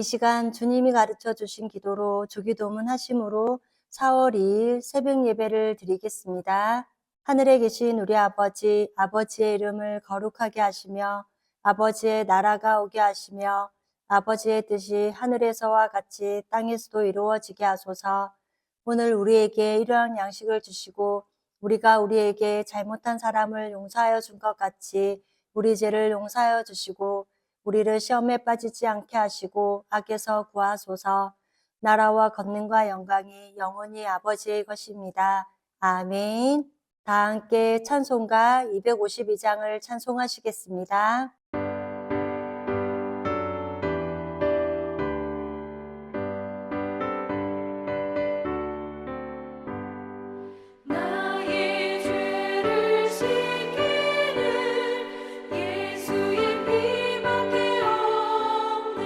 이 시간 주님이 가르쳐 주신 기도로 주기도문 하심으로 4월 2일 새벽 예배를 드리겠습니다. 하늘에 계신 우리 아버지, 아버지의 이름을 거룩하게 하시며 아버지의 나라가 오게 하시며 아버지의 뜻이 하늘에서와 같이 땅에서도 이루어지게 하소서. 오늘 우리에게 일용할 양식을 주시고 우리가 우리에게 잘못한 사람을 용서하여 준 것 같이 우리 죄를 용서하여 주시고 우리를 시험에 빠지지 않게 하시고 악에서 구하소서. 나라와 권능과 영광이 영원히 아버지의 것입니다. 아멘. 다 함께 찬송가 252장을 찬송하시겠습니다. 나의 죄를 씻기는 예수의 피밖에 없네.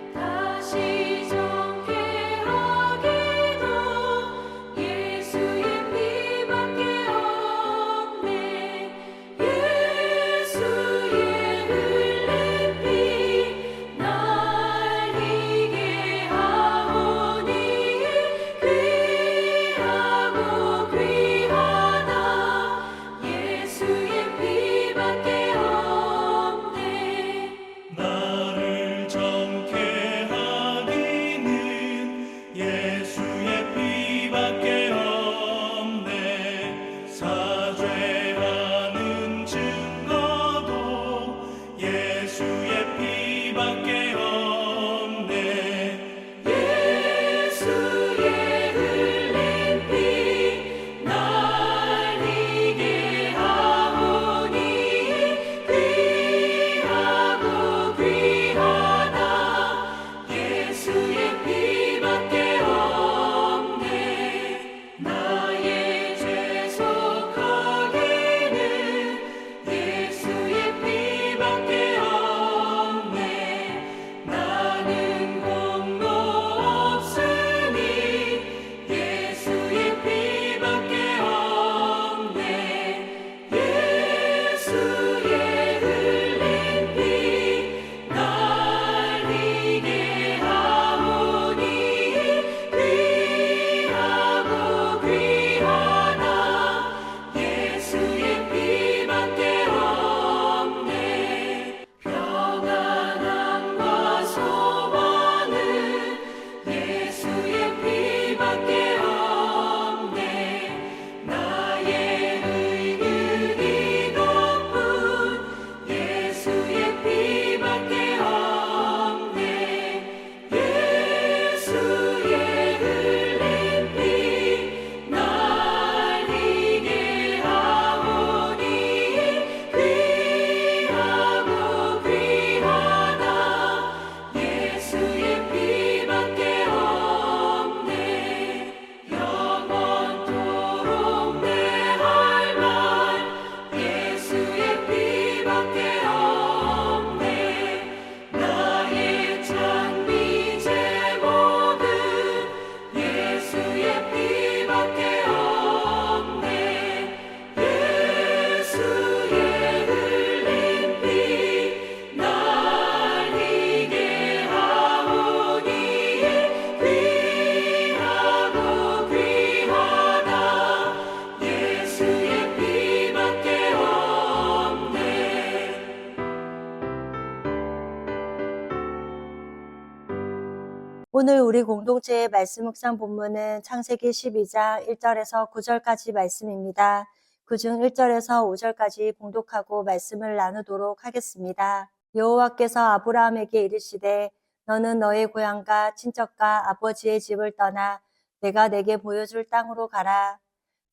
다시 정케 하기도 예수의 피밖에 없네. 예수의 흘린 피 날 희게 하오니 귀하고 귀하다. 예수의 피밖에 없네. 나를 정케 하기는 예수의 피밖에 없네. 사죄하는 증거도 예수의 피밖에 없네. 예수의 흘린 피 날 희게 하오니 귀하고 귀하다. 예수의 피밖에 없네. 나의 죄 속하기는 예수의 피밖에 없네. 나는 공로 없으니 예수의 피밖에 없네. 예수의 흘린 피 날 희게 하오니 귀하고 귀하다. 예수의 피밖에 없네. 평안함과 소망은 예수의 피밖에 없네. 나의 의인이 높은 예수의 피밖에 없네. 예수의 흘린 피 날 희게 하오니 귀하고 귀하다. 예수의 피밖에 없네. 영원토록 내 할 말 예수의 피밖에 없네. 나의 찬미 제목은 예수의 피밖에 없네. 예수의 흘린 피 날 희게 하오니 귀하고 귀하다. 예수의 피밖에 없네. 오늘 우리 공동체의 말씀 묵상 본문은 창세기 12장 1절에서 9절까지 말씀입니다. 그중 1절에서 5절까지 봉독하고 말씀을 나누도록 하겠습니다. 여호와께서 아브라함에게 이르시되 너는 너의 고향과 친척과 아버지의 집을 떠나 내가 내게 보여줄 땅으로 가라.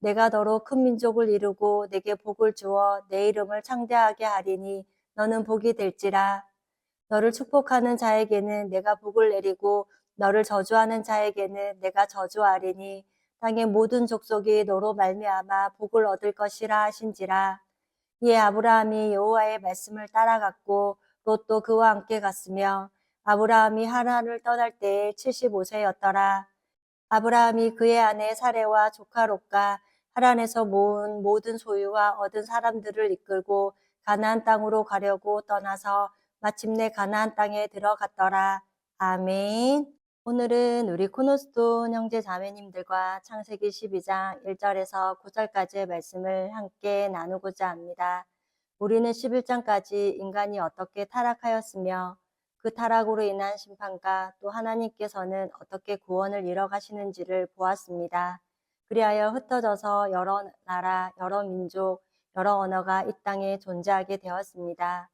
내가 너로 큰 민족을 이루고 내게 복을 주어 내 이름을 창대하게 하리니 너는 복이 될지라. 너를 축복하는 자에게는 내가 복을 내리고 너를 저주하는 자에게는 내가 저주하리니 땅의 모든 족속이 너로 말미암아 복을 얻을 것이라 하신지라. 이에 아브라함이 여호와의 말씀을 따라갔고 롯도 그와 함께 갔으며 아브라함이 하란을 떠날 때에 75세였더라. 아브라함이 그의 아내 사레와 조카 롯과 하란에서 모은 모든 소유와 얻은 사람들을 이끌고 가나안 땅으로 가려고 떠나서 마침내 가나안 땅에 들어갔더라. 아멘. 오늘은 우리 코노스톤 형제 자매님들과 창세기 12장 1절에서 9절까지의 말씀을 함께 나누고자 합니다. 우리는 11장까지 인간이 어떻게 타락하였으며 그 타락으로 인한 심판과 또 하나님께서는 어떻게 구원을 이뤄가시는지를 보았습니다. 그리하여 흩어져서 여러 나라, 여러 민족, 여러 언어가 이 땅에 존재하게 되었습니다.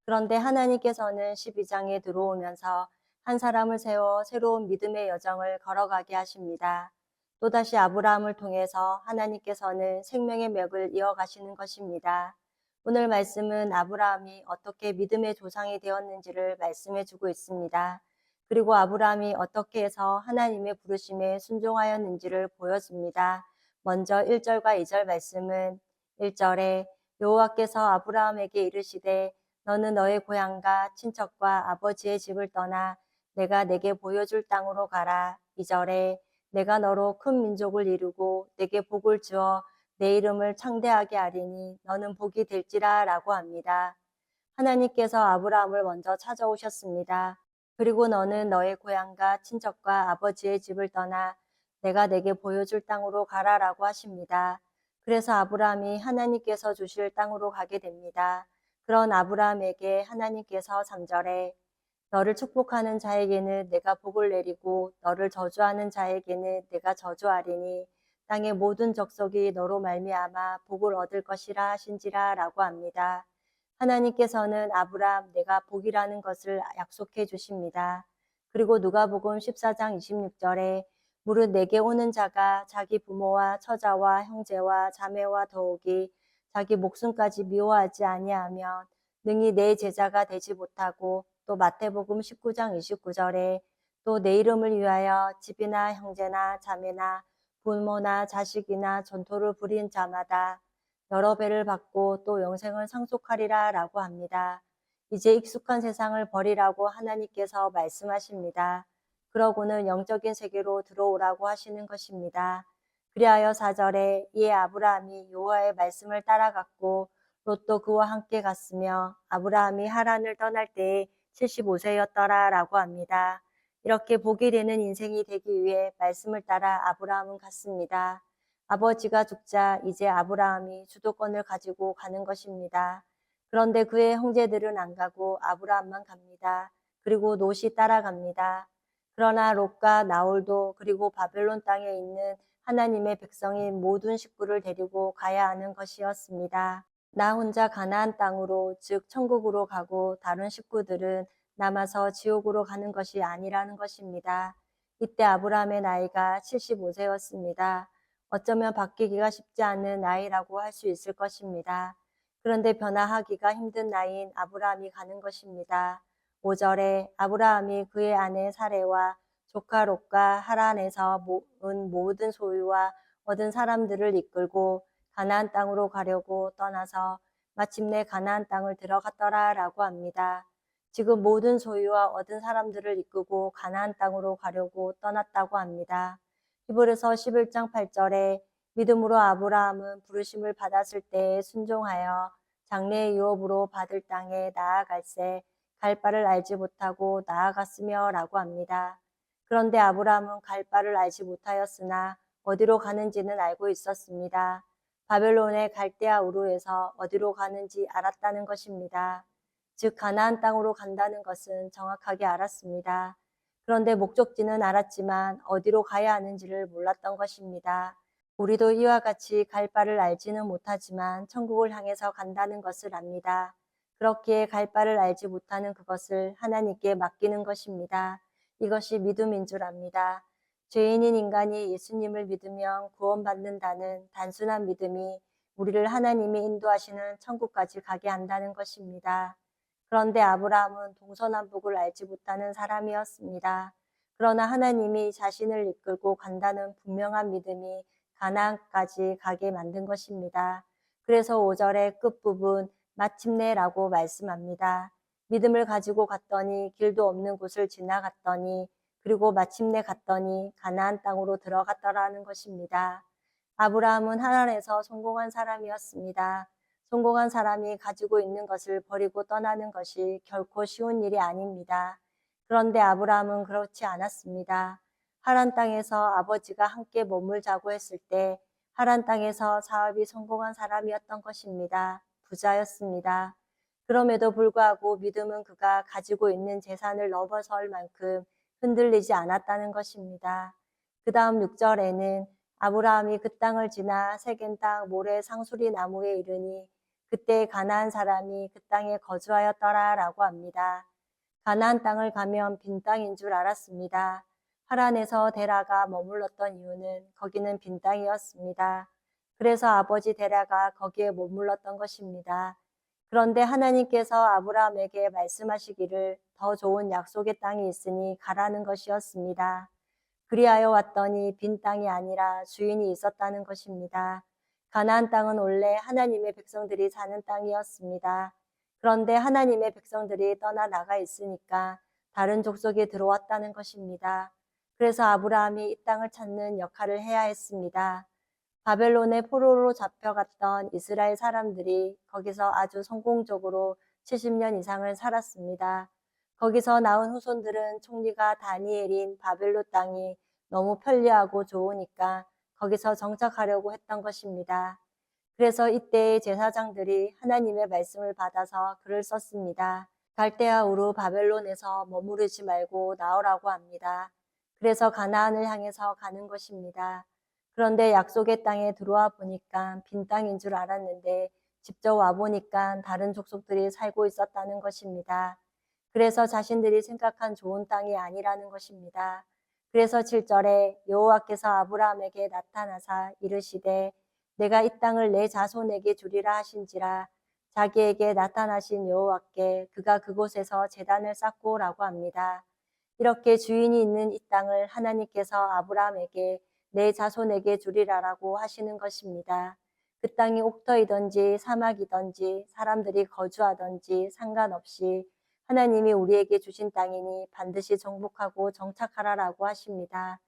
그런데 하나님께서는 12장에 들어오면서 한 사람을 세워 새로운 믿음의 여정을 걸어가게 하십니다. 또다시 아브라함을 통해서 하나님께서는 생명의 맥을 이어가시는 것입니다. 오늘 말씀은 아브라함이 어떻게 믿음의 조상이 되었는지를 말씀해 주고 있습니다. 그리고 아브라함이 어떻게 해서 하나님의 부르심에 순종하였는지를 보여줍니다. 먼저 1절과 2절 말씀은 1절에 여호와께서 아브라함에게 이르시되 너는 너의 고향과 친척과 아버지의 집을 떠나 내가 내게 보여줄 땅으로 가라. 2절에 내가 너로 큰 민족을 이루고 내게 복을 주어 내 이름을 창대하게 하리니 너는 복이 될지라 라고 합니다. 하나님께서 아브라함을 먼저 찾아오셨습니다. 그리고 너는 너의 고향과 친척과 아버지의 집을 떠나 내가 내게 보여줄 땅으로 가라라고 하십니다. 그래서 아브라함이 하나님께서 주실 땅으로 가게 됩니다. 그런 아브라함에게 하나님께서 3절에 너를 축복하는 자에게는 내가 복을 내리고 너를 저주하는 자에게는 내가 저주하리니 땅의 모든 족속이 너로 말미암아 복을 얻을 것이라 하신지라 라고 합니다. 하나님께서는 아브라함 내가 복이라는 것을 약속해 주십니다. 그리고 누가복음 14장 26절에 무릇 내게 오는 자가 자기 부모와 처자와 형제와 자매와 더욱이 자기 목숨까지 미워하지 아니하면 능히 내 제자가 되지 못하고 또 마태복음 19장 29절에 또 내 이름을 위하여 집이나 형제나 자매나 부모나 자식이나 전토를 부린 자마다 여러 배를 받고 또 영생을 상속하리라 라고 합니다. 이제 익숙한 세상을 버리라고 하나님께서 말씀하십니다. 그러고는 영적인 세계로 들어오라고 하시는 것입니다. 그리하여 4절에 이에 아브라함이 여호와의 말씀을 따라갔고 롯도 그와 함께 갔으며 아브라함이 하란을 떠날 때에 75세였더라 라고 합니다. 이렇게 복이 되는 인생이 되기 위해 말씀을 따라 아브라함은 갔습니다. 아버지가 죽자 이제 아브라함이 주도권을 가지고 가는 것입니다. 그런데 그의 형제들은 안 가고 아브라함만 갑니다. 그리고 롯이 따라갑니다. 그러나 롯과 나홀도 그리고 바벨론 땅에 있는 하나님의 백성인 모든 식구를 데리고 가야 하는 것이었습니다. 나 혼자 가나안 땅으로 즉 천국으로 가고 다른 식구들은 남아서 지옥으로 가는 것이 아니라는 것입니다. 이때 아브라함의 나이가 75세였습니다. 어쩌면 바뀌기가 쉽지 않은 나이라고 할 수 있을 것입니다. 그런데 변화하기가 힘든 나이인 아브라함이 가는 것입니다. 5절에 아브라함이 그의 아내 사레와 조카 롯과 하란에서 모은 모든 소유와 얻은 사람들을 이끌고 가나안 땅으로 가려고 떠나서 마침내 가나안 땅을 들어갔더라 라고 합니다. 지금 모든 소유와 얻은 사람들을 이끌고 가나안 땅으로 가려고 떠났다고 합니다. 히브리서 11장 8절에 믿음으로 아브라함은 부르심을 받았을 때에 순종하여 장래의 유업으로 받을 땅에 나아갈새 갈 바를 알지 못하고 나아갔으며 라고 합니다. 그런데 아브라함은 갈 바를 알지 못하였으나 어디로 가는지는 알고 있었습니다. 바벨론의 갈대아 우르에서 어디로 가는지 알았다는 것입니다. 즉 가나안 땅으로 간다는 것은 정확하게 알았습니다. 그런데 목적지는 알았지만 어디로 가야 하는지를 몰랐던 것입니다. 우리도 이와 같이 갈 바를 알지는 못하지만 천국을 향해서 간다는 것을 압니다. 그렇기에 갈 바를 알지 못하는 그것을 하나님께 맡기는 것입니다. 이것이 믿음인 줄 압니다. 죄인인 인간이 예수님을 믿으면 구원받는다는 단순한 믿음이 우리를 하나님이 인도하시는 천국까지 가게 한다는 것입니다. 그런데 아브라함은 동서남북을 알지 못하는 사람이었습니다. 그러나 하나님이 자신을 이끌고 간다는 분명한 믿음이 가나안까지 가게 만든 것입니다. 그래서 5절의 끝부분 마침내라고 말씀합니다. 믿음을 가지고 갔더니 길도 없는 곳을 지나갔더니 그리고 마침내 갔더니 가나안 땅으로 들어갔더라는 것입니다. 아브라함은 하란에서 성공한 사람이었습니다. 성공한 사람이 가지고 있는 것을 버리고 떠나는 것이 결코 쉬운 일이 아닙니다. 그런데 아브라함은 그렇지 않았습니다. 하란 땅에서 아버지가 함께 머물자고 했을 때 하란 땅에서 사업이 성공한 사람이었던 것입니다. 부자였습니다. 그럼에도 불구하고 믿음은 그가 가지고 있는 재산을 넘어설 만큼 흔들리지 않았다는 것입니다. 그 다음 6절에는 아브라함이 그 땅을 지나 세겜 땅 모래 상수리 나무에 이르니 그때 가나안 사람이 그 땅에 거주하였더라라고 합니다. 가나안 땅을 가면 빈 땅인 줄 알았습니다. 하란에서 데라가 머물렀던 이유는 거기는 빈 땅이었습니다. 그래서 아버지 데라가 거기에 머물렀던 것입니다. 그런데 하나님께서 아브라함에게 말씀하시기를 더 좋은 약속의 땅이 있으니 가라는 것이었습니다. 그리하여 왔더니 빈 땅이 아니라 주인이 있었다는 것입니다. 가나안 땅은 원래 하나님의 백성들이 사는 땅이었습니다. 그런데 하나님의 백성들이 떠나 나가 있으니까 다른 족속이 들어왔다는 것입니다. 그래서 아브라함이 이 땅을 찾는 역할을 해야 했습니다. 바벨론의 포로로 잡혀갔던 이스라엘 사람들이 거기서 아주 성공적으로 70년 이상을 살았습니다. 거기서 나온 후손들은 총리가 다니엘인 바벨론 땅이 너무 편리하고 좋으니까 거기서 정착하려고 했던 것입니다. 그래서 이때의 제사장들이 하나님의 말씀을 받아서 글을 썼습니다. 갈대아 우르 바벨론에서 머무르지 말고 나오라고 합니다. 그래서 가나안을 향해서 가는 것입니다. 그런데 약속의 땅에 들어와 보니까 빈 땅인 줄 알았는데 직접 와 보니까 다른 족속들이 살고 있었다는 것입니다. 그래서 자신들이 생각한 좋은 땅이 아니라는 것입니다. 그래서 7절에 여호와께서 아브라함에게 나타나사 이르시되 내가 이 땅을 내 자손에게 주리라 하신지라 자기에게 나타나신 여호와께 그가 그곳에서 제단을 쌓고라고 합니다. 이렇게 주인이 있는 이 땅을 하나님께서 아브라함에게 내 자손에게 주리라라고 하시는 것입니다. 그 땅이 옥터이든지 사막이든지 사람들이 거주하든지 상관없이 하나님이 우리에게 주신 땅이니 반드시 정복하고 정착하라라고 하십니다.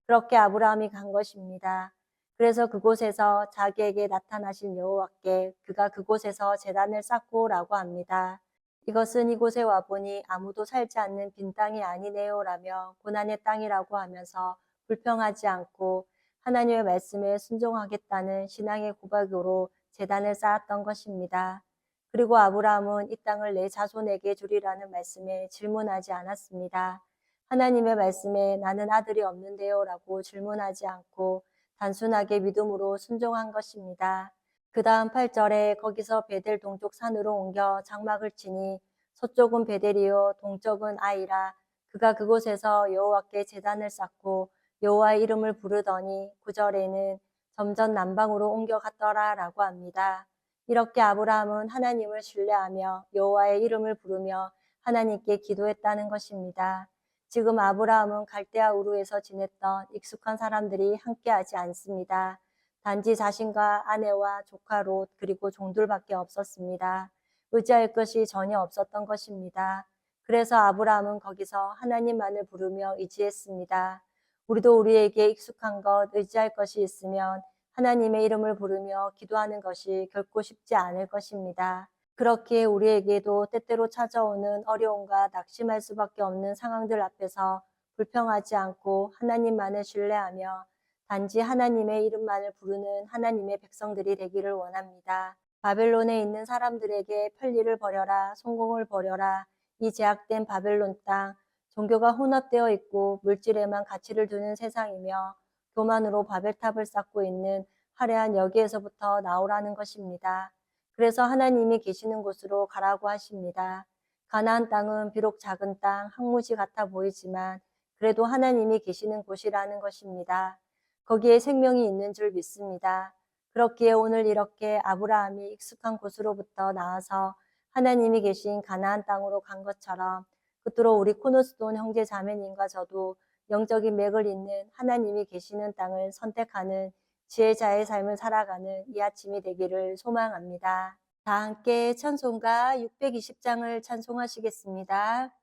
그렇게 아브라함이 간 것입니다. 그래서 그곳에서 자기에게 나타나신 여호와께 그가 그곳에서 제단을 쌓고라고 합니다. 이것은 이곳에 와보니 아무도 살지 않는 빈 땅이 아니네요라며 고난의 땅이라고 하면서 불평하지 않고 하나님의 말씀에 순종하겠다는 신앙의 고백으로 제단을 쌓았던 것입니다. 그리고 아브라함은 이 땅을 내 자손에게 주리라는 말씀에 질문하지 않았습니다. 하나님의 말씀에 나는 아들이 없는데요 라고 질문하지 않고 단순하게 믿음으로 순종한 것입니다. 그 다음 8절에 거기서 베델 동쪽 산으로 옮겨 장막을 치니 서쪽은 베델이요 동쪽은 아이라 그가 그곳에서 여호와께 제단을 쌓고 여호와의 이름을 부르더니 9절에는 점점 남방으로 옮겨갔더라 라고 합니다. 이렇게 아브라함은 하나님을 신뢰하며 여호와의 이름을 부르며 하나님께 기도했다는 것입니다. 지금 아브라함은 갈대아 우르에서 지냈던 익숙한 사람들이 함께하지 않습니다. 단지 자신과 아내와 조카 롯 그리고 종들밖에 없었습니다. 의지할 것이 전혀 없었던 것입니다. 그래서 아브라함은 거기서 하나님만을 부르며 의지했습니다. 우리도 우리에게 익숙한 것, 의지할 것이 있으면 하나님의 이름을 부르며 기도하는 것이 결코 쉽지 않을 것입니다. 그렇기에 우리에게도 때때로 찾아오는 어려움과 낙심할 수밖에 없는 상황들 앞에서 불평하지 않고 하나님만을 신뢰하며 단지 하나님의 이름만을 부르는 하나님의 백성들이 되기를 원합니다. 바벨론에 있는 사람들에게 편리를 버려라, 성공을 버려라. 이 제약된 바벨론 땅, 종교가 혼합되어 있고 물질에만 가치를 두는 세상이며 교만으로 바벨탑을 쌓고 있는 화려한 여기에서부터 나오라는 것입니다. 그래서 하나님이 계시는 곳으로 가라고 하십니다. 가나안 땅은 비록 작은 땅, 항무지 같아 보이지만 그래도 하나님이 계시는 곳이라는 것입니다. 거기에 생명이 있는 줄 믿습니다. 그렇기에 오늘 이렇게 아브라함이 익숙한 곳으로부터 나와서 하나님이 계신 가나안 땅으로 간 것처럼 끝으로 우리 코너스톤 형제 자매님과 저도 영적인 맥을 잇는 하나님이 계시는 땅을 선택하는 지혜자의 삶을 살아가는 이 아침이 되기를 소망합니다. 다 함께 찬송가 620장을 찬송하시겠습니다.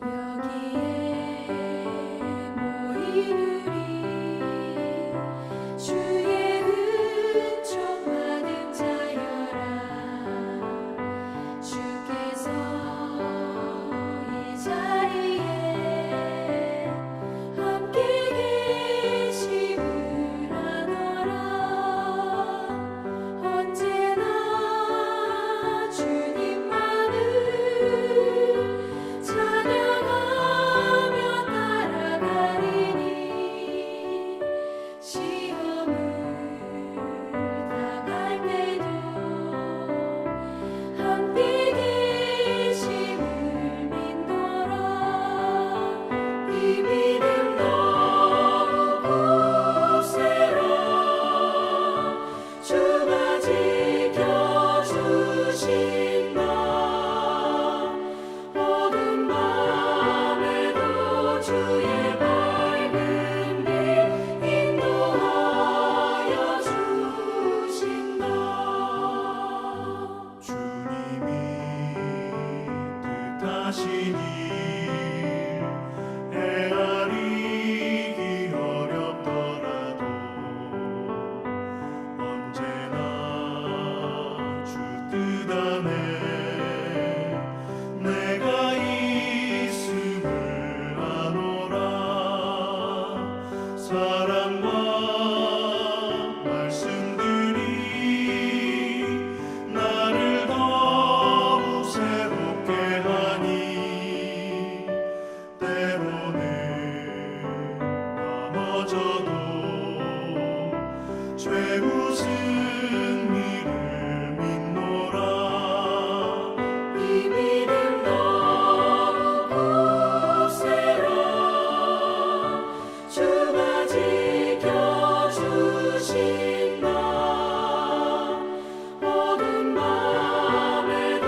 여기에 모이누리 시험을 당할 때도 함께 계심을 믿노라. 이 믿음 너무 굳세라. 주가 지켜주신다. 어두운 밤에도 주의 밝은 빛 인도하여 주신다. 주님이 뜻하신 일 헤아리기 어렵더라도 언제나 주 뜻 안에 내가 있음을 아노라. 사랑과 말씀들이 나를 더욱 새롭게 하니 때로는 넘어져도 최후 승리를 믿노라. 이 믿음 너무 굳세라. 주가 지켜주신다. 어두운 밤에도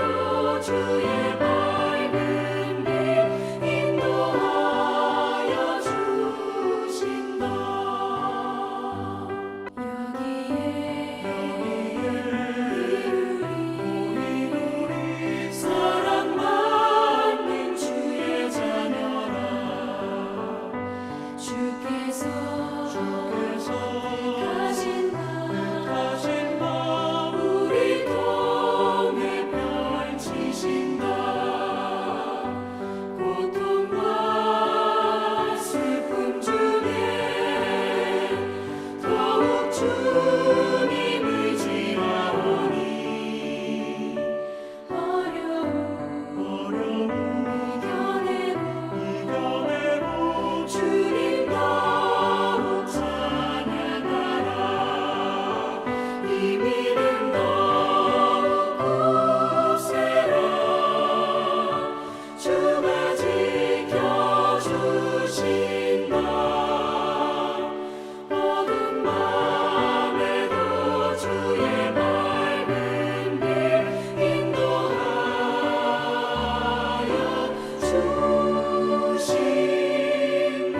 주의 밝은 빛 인도하여 주신다. 여기에 우리 사랑받는 주의 자녀라. 주께서 가신 바 우리 통해 펼치신다. 고통과 슬픔 중에 더욱 주님 의지하오니 어려움 이겨내고 주님 더욱 찬양하라. 이 믿음 너무 굳세라. 주가 지켜주신다. 어두운 밤에도 주의 밝은 빛 인도하여 주신다.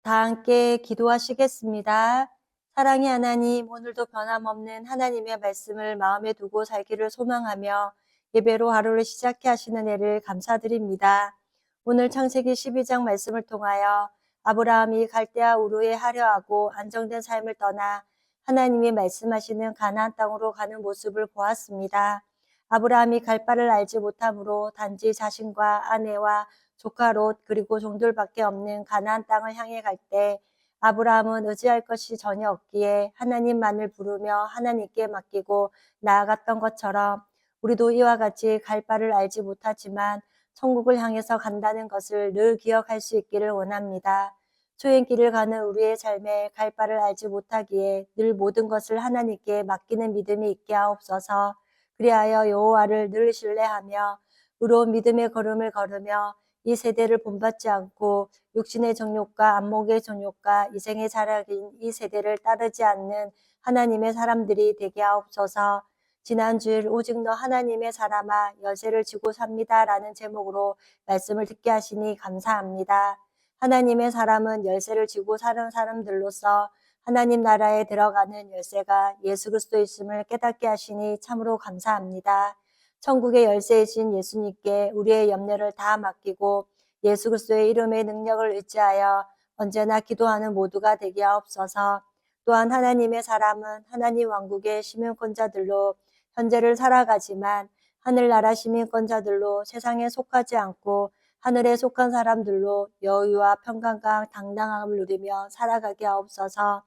다 함께 기도하시겠습니다. 사랑의 하나님, 오늘도 변함없는 하나님의 말씀을 마음에 두고 살기를 소망하며 예배로 하루를 시작해 하시는 애를 감사드립니다. 오늘 창세기 12장 말씀을 통하여 아브라함이 갈대아 우르에 하려하고 안정된 삶을 떠나 하나님이 말씀하시는 가나안 땅으로 가는 모습을 보았습니다. 아브라함이 갈 바를 알지 못하므로 단지 자신과 아내와 조카 롯 그리고 종들밖에 없는 가나안 땅을 향해 갈 때 아브라함은 의지할 것이 전혀 없기에 하나님만을 부르며 하나님께 맡기고 나아갔던 것처럼 우리도 이와 같이 갈 바를 알지 못하지만 천국을 향해서 간다는 것을 늘 기억할 수 있기를 원합니다. 초행길을 가는 우리의 삶에 갈 바를 알지 못하기에 늘 모든 것을 하나님께 맡기는 믿음이 있게 하옵소서. 그리하여 여호와를 늘 신뢰하며 의로운 믿음의 걸음을 걸으며 이 세대를 본받지 않고 육신의 정욕과 안목의 정욕과 이생의 자락인 이 세대를 따르지 않는 하나님의 사람들이 되게 하옵소서. 지난 주일 오직 너 하나님의 사람아 열쇠를 쥐고 삽니다 라는 제목으로 말씀을 듣게 하시니 감사합니다. 하나님의 사람은 열쇠를 쥐고 사는 사람들로서 하나님 나라에 들어가는 열쇠가 예수 그리스도이심을 깨닫게 하시니 참으로 감사합니다. 천국의 열쇠이신 예수님께 우리의 염려를 다 맡기고 예수 그리스도의 이름의 능력을 의지하여 언제나 기도하는 모두가 되게 하옵소서. 또한 하나님의 사람은 하나님 왕국의 시민권자들로 현재를 살아가지만 하늘나라 시민권자들로 세상에 속하지 않고 하늘에 속한 사람들로 여유와 평강과 당당함을 누리며 살아가게 하옵소서.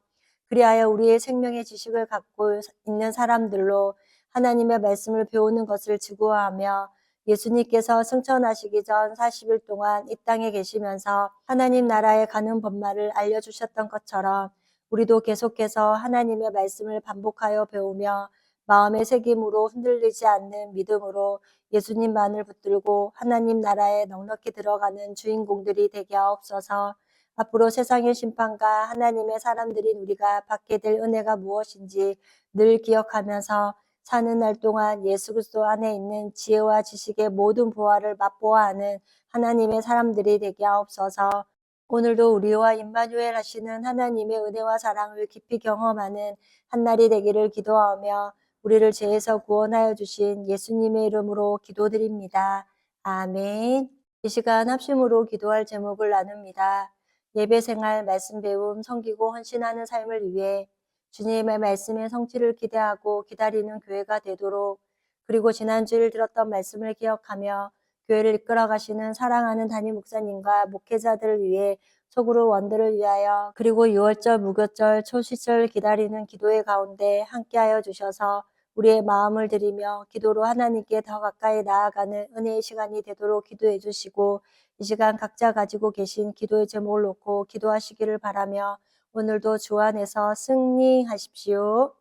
그리하여 우리의 생명의 지식을 갖고 있는 사람들로 하나님의 말씀을 배우는 것을 즐거워하며 예수님께서 승천하시기 전 40일 동안 이 땅에 계시면서 하나님 나라에 가는 법말을 알려주셨던 것처럼 우리도 계속해서 하나님의 말씀을 반복하여 배우며 마음의 새김으로 흔들리지 않는 믿음으로 예수님만을 붙들고 하나님 나라에 넉넉히 들어가는 주인공들이 되게 하옵소서. 앞으로 세상의 심판과 하나님의 사람들인 우리가 받게 될 은혜가 무엇인지 늘 기억하면서 사는 날 동안 예수 그리스도 안에 있는 지혜와 지식의 모든 보화를 맛보아 하는 하나님의 사람들이 되게 하옵소서. 오늘도 우리와 임마누엘 하시는 하나님의 은혜와 사랑을 깊이 경험하는 한날이 되기를 기도하며 우리를 죄에서 구원하여 주신 예수님의 이름으로 기도드립니다. 아멘. 이 시간 합심으로 기도할 제목을 나눕니다. 예배 생활, 말씀 배움, 섬기고 헌신하는 삶을 위해 주님의 말씀의 성취를 기대하고 기다리는 교회가 되도록, 그리고 지난주일 들었던 말씀을 기억하며 교회를 이끌어 가시는 사랑하는 담임 목사님과 목회자들을 위해 속으로 원들을 위하여, 그리고 6월절, 무교절, 초시절 기다리는 기도의 가운데 함께하여 주셔서 우리의 마음을 드리며 기도로 하나님께 더 가까이 나아가는 은혜의 시간이 되도록 기도해 주시고, 이 시간 각자 가지고 계신 기도의 제목을 놓고 기도하시기를 바라며 오늘도 주 안에서 승리하십시오.